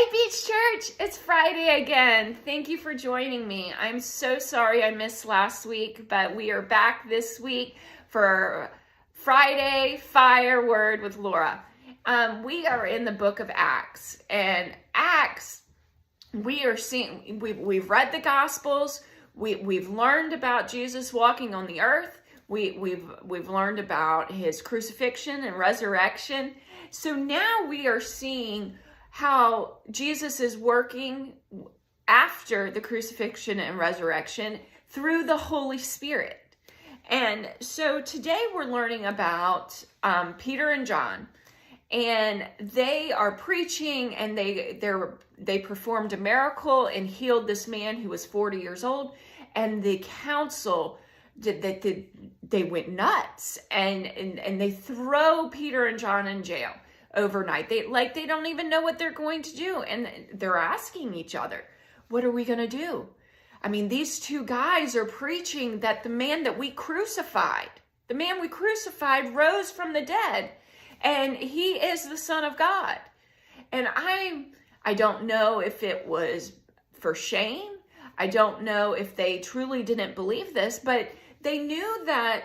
right, Beach Church, it's Friday again. Thank you for joining me. I'm so sorry I missed last week, but we are back this week for Friday Fire Word with Laura. We are in the book of Acts, and Acts, we are seeing, we've read the Gospels, we've learned about Jesus walking on the earth, we've learned about his crucifixion and resurrection. So now we are seeing how Jesus is working after the crucifixion and resurrection through the Holy Spirit. And so today we're learning about Peter and John, and they are preaching, and they performed a miracle and healed this man who was 40 years old, and the council they went nuts, and they throw Peter and John in jail overnight. They don't even know what they're going to do, and they're asking each other, what are we going to do? I mean, these two guys are preaching that the man we crucified rose from the dead, and he is the Son of God. And I don't know if it was for shame. I don't know if they truly didn't believe this, but they knew that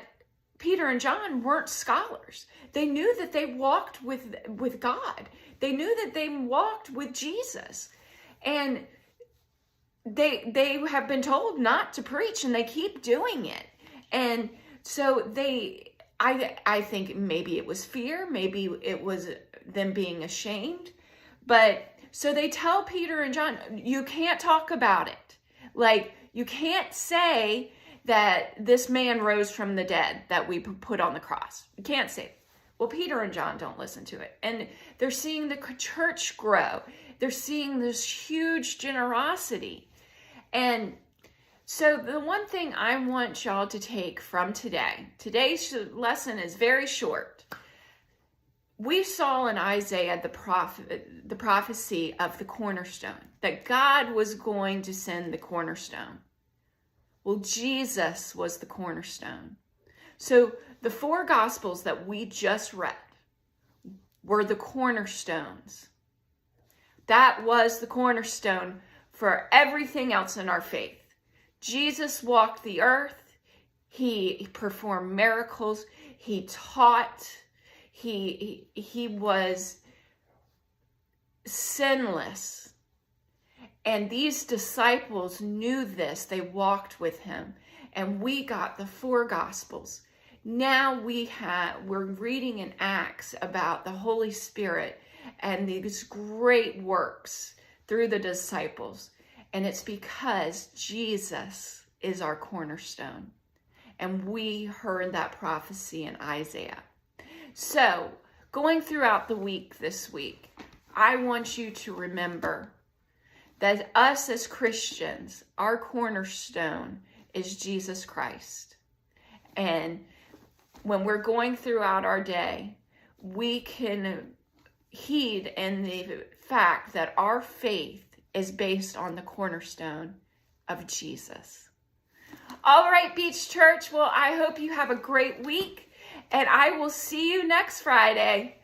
Peter and John weren't scholars. They knew that they walked with God. They knew that they walked with Jesus. And they have been told not to preach, and they keep doing it. And so I think maybe it was fear, maybe it was them being ashamed. But so they tell Peter and John, you can't talk about it. Like, you can't say that this man rose from the dead that we put on the cross. You can't say it. Well, Peter and John don't listen to it. And they're seeing the church grow. They're seeing this huge generosity. And so the one thing I want y'all to take from today's lesson is very short. We saw in Isaiah the prophecy of the cornerstone, that God was going to send the cornerstone. Well, Jesus was the cornerstone. So the four Gospels that we just read were the cornerstones. That was the cornerstone for everything else in our faith. Jesus walked the earth. He performed miracles. He taught. He was sinless. And these disciples knew this. They walked with him. And we got the four Gospels. Now we're reading in Acts about the Holy Spirit and these great works through the disciples. And it's because Jesus is our cornerstone. And we heard that prophecy in Isaiah. So, going throughout the week this week, I want you to remember that us as Christians, our cornerstone is Jesus Christ. And when we're going throughout our day, we can heed in the fact that our faith is based on the cornerstone of Jesus. All right, Beach Church. Well, I hope you have a great week, and I will see you next Friday.